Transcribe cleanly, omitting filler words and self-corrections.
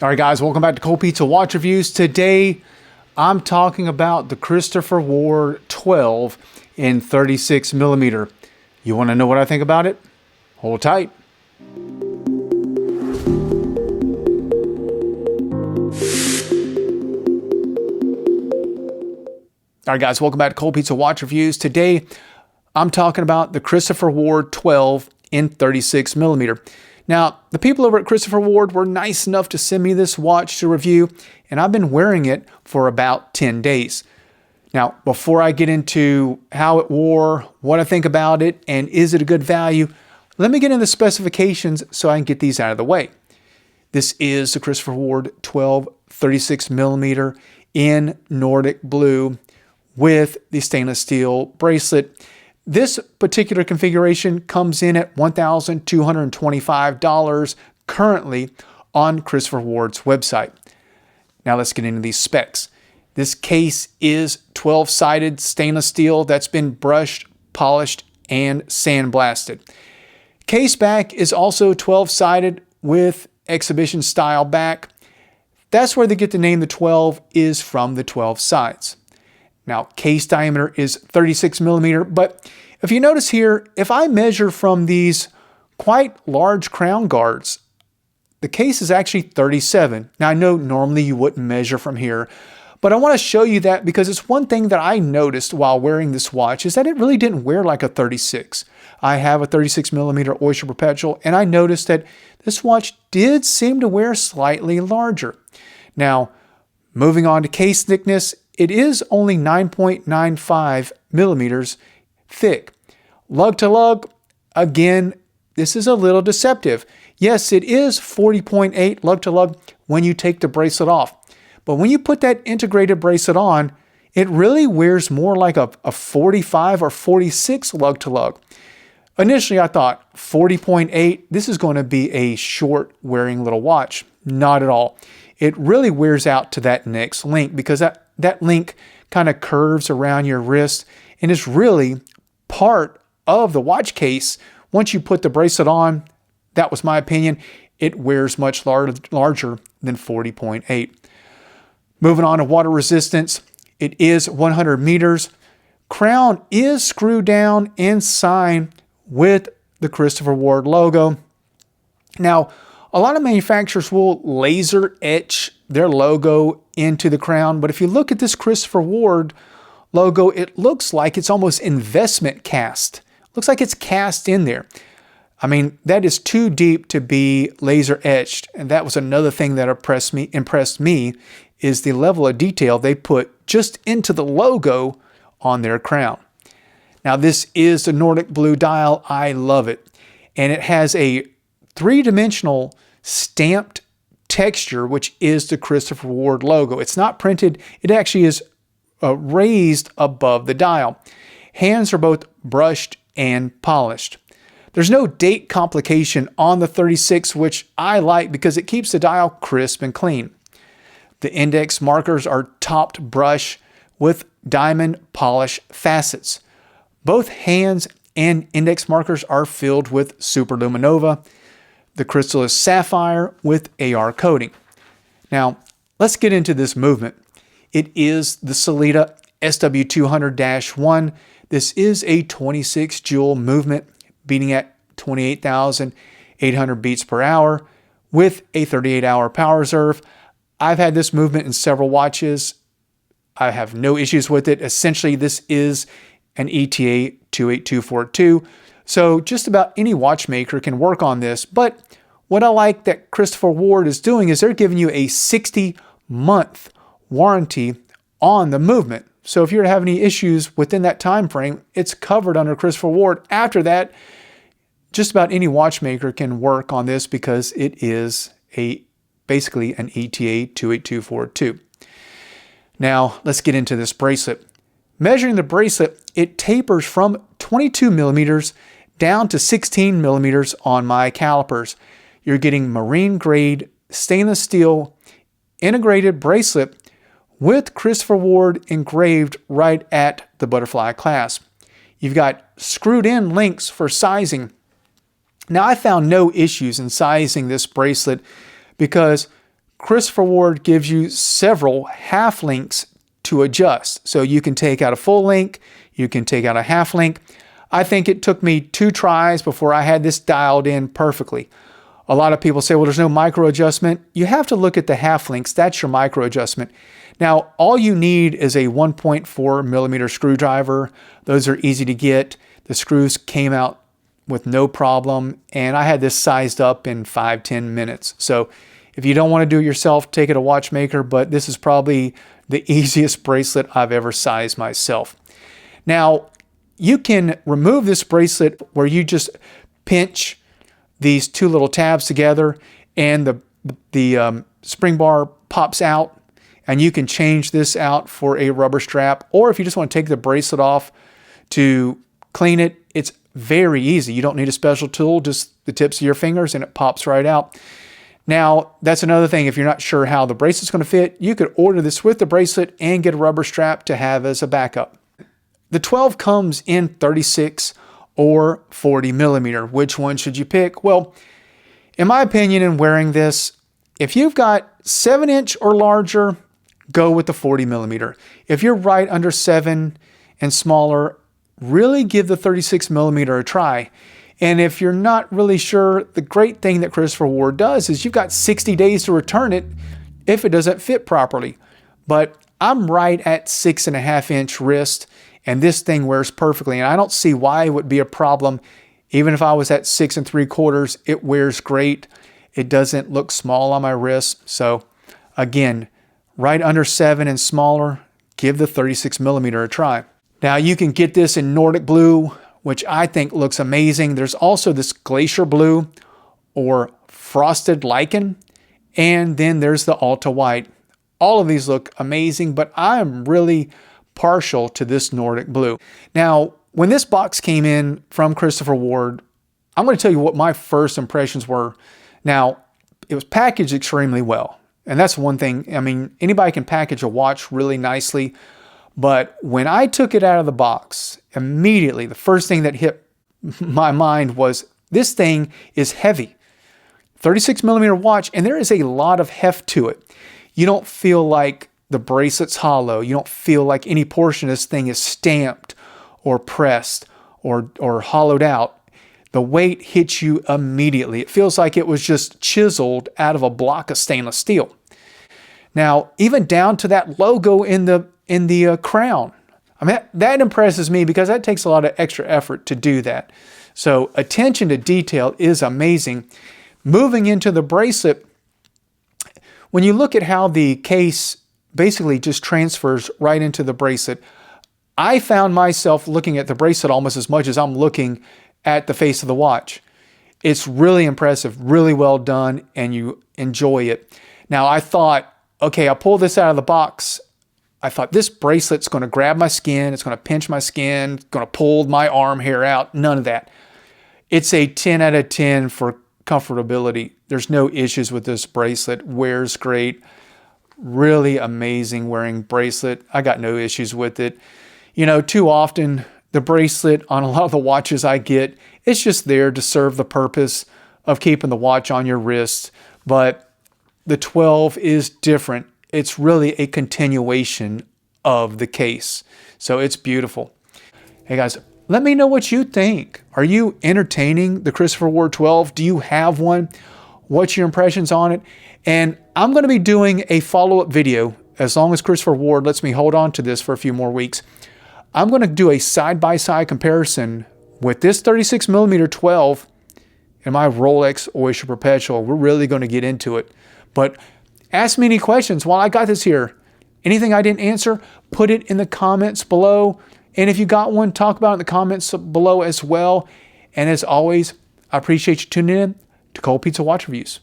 All right, guys, welcome back to Cold Pizza Watch Reviews. Today, I'm talking about the Christopher Ward 12 in 36 millimeter. You want to know what I think about it? Hold tight. All right, guys, welcome back to Cold Pizza Watch Reviews. Today, I'm talking about the Christopher Ward 12 in 36 millimeter. Now, the people over at Christopher Ward were nice enough to send me this watch to review, and I've been wearing it for about 10 days. Now, before I get into how it wore, what I think about it, and is it a good value, let me get into the specifications so I can get these out of the way. This is the Christopher Ward 12 36 millimeter in Nordic Blue with the stainless steel bracelet. This particular configuration comes in at $1,225 currently on Christopher Ward's website. Now let's get into these specs. This case is 12-sided stainless steel that's been brushed, polished, and sandblasted. Case back is also 12-sided with exhibition style back. That's where they get the name the 12 is from the 12 sides. Now, case diameter is 36 millimeter, but if you notice here, if I measure from these quite large crown guards, the case is actually 37. Now, I know normally you wouldn't measure from here, but I want to show you that because it's one thing that I noticed while wearing this watch is that it really didn't wear like a 36. I have a 36 millimeter Oyster Perpetual, and I noticed that this watch did seem to wear slightly larger. Now, moving on to case thickness, it is only 9.95 millimeters thick. Lug to lug, again, this is a little deceptive. Yes, it is 40.8 lug to lug when you take the bracelet off. But when you put that integrated bracelet on, it really wears more like a 45 or 46 lug to lug. Initially, I thought 40.8, this is going to be a short wearing little watch. Not at all. It really wears out to that next link because that link kind of curves around your wrist and is really part of the watch case. Once you put the bracelet on, that was my opinion, it wears much larger than 40.8. Moving on to water resistance, it is 100 meters. Crown is screwed down and signed with the Christopher Ward logo. Now, a lot of manufacturers will laser etch their logo into the crown, but if you look at this Christopher Ward logo, it looks like it's almost investment cast. Looks like it's cast in there. I mean, that is too deep to be laser etched, and that was another thing that impressed me is the level of detail they put just into the logo on their crown. Now, this is the Nordic Blue dial. I love it, and it has a three-dimensional stamped texture, which is the Christopher Ward logo. It's not printed. It actually is raised above the dial. Hands are both brushed and polished. There's no date complication on the 36, which I like because it keeps the dial crisp and clean. The index markers are topped brush with diamond polish facets. Both hands and index markers are filled with superluminova. The crystal is sapphire with AR coating. Now, let's get into this movement. It is the Sellita SW200-1. This is a 26 joule movement beating at 28,800 beats per hour with a 38-hour power reserve. I've had this movement in several watches. I have no issues with it. Essentially, this is an ETA 28242. So just about any watchmaker can work on this. But what I like that Christopher Ward is doing is they're giving you a 60-month warranty on the movement. So if you're to have any issues within that time frame, it's covered under Christopher Ward. After that, just about any watchmaker can work on this because it is basically an ETA 28242. Now, let's get into this bracelet. Measuring the bracelet, it tapers from 22 millimeters down to 16 millimeters on my calipers. You're getting marine grade stainless steel integrated bracelet with Christopher Ward engraved right at the butterfly clasp. You've got screwed in links for sizing. Now, I found no issues in sizing this bracelet because Christopher Ward gives you several half links to adjust. So you can take out a full link, you can take out a half link. I think it took me 2 tries before I had this dialed in perfectly. A lot of people say, well, there's no micro adjustment. You have to look at the half links. That's your micro adjustment. Now, all you need is a 1.4 millimeter screwdriver. Those are easy to get. The screws came out with no problem, and I had this sized up in 5-10 minutes. So if you don't want to do it yourself, take it to a watchmaker, but this is probably the easiest bracelet I've ever sized myself. Now, you can remove this bracelet where you just pinch these 2 little tabs together and the spring bar pops out, and you can change this out for a rubber strap, or if you just want to take the bracelet off to clean it, it's very easy. You don't need a special tool, just the tips of your fingers, and it pops right out. Now, that's another thing. If you're not sure how the bracelet's going to fit, you could order this with the bracelet and get a rubber strap to have as a backup. The 12 comes in 36 or 40 millimeter. Which one should you pick? Well, in my opinion, in wearing this, if you've got 7-inch or larger, go with the 40 millimeter. If you're right under 7 and smaller, really give the 36 millimeter a try. And if you're not really sure, the great thing that Christopher Ward does is you've got 60 days to return it if it doesn't fit properly. But I'm right at 6.5-inch wrist, and this thing wears perfectly. And I don't see why it would be a problem. Even if I was at 6 3/4, it wears great. It doesn't look small on my wrist. So again, right under 7 and smaller, give the 36 millimeter a try. Now you can get this in Nordic Blue, which I think looks amazing. There's also this Glacier Blue or Frosted Lichen, and then there's the Alta White. All of these look amazing, but I'm really partial to this Nordic Blue. Now, when this box came in from Christopher Ward, I'm going to tell you what my first impressions were. Now, it was packaged extremely well, and that's one thing. I mean, anybody can package a watch really nicely, but when I took it out of the box, immediately the first thing that hit my mind was this thing is heavy. 36 millimeter watch, and there is a lot of heft to it. You don't feel like the bracelet's hollow. You don't feel like any portion of this thing is stamped or pressed or hollowed out. The weight hits you immediately. It feels like it was just chiseled out of a block of stainless steel. Now, even down to that logo in the crown. I mean, that impresses me because that takes a lot of extra effort to do that. So attention to detail is amazing. Moving into the bracelet, when you look at how the case basically just transfers right into the bracelet, I found myself looking at the bracelet almost as much as I'm looking at the face of the watch. It's really impressive, really well done, and you enjoy it. Now, I thought, okay, I'll pull this out of the box. I thought this bracelet's going to grab my skin, it's going to pinch my skin, it's going to pull my arm hair out. None of that. It's a 10 out of 10 for comfortability. There's no issues with this bracelet. Wears great. Really amazing wearing bracelet. I got no issues with it. You know, too often the bracelet on a lot of the watches I get, it's just there to serve the purpose of keeping the watch on your wrist. But the 12 is different. It's really a continuation of the case. So it's beautiful. Hey guys, let me know what you think. Are you entertaining the Christopher Ward 12? Do you have one? What's your impressions on it? And I'm going to be doing a follow-up video as long as Christopher Ward lets me hold on to this for a few more weeks. I'm going to do a side-by-side comparison with this 36 millimeter 12 and my Rolex Oyster Perpetual. We're really going to get into it. But ask me any questions while I got this here. Anything I didn't answer, put it in the comments below. And if you got one, talk about it in the comments below as well. And as always, I appreciate you tuning in to Cold Pizza Watch Reviews.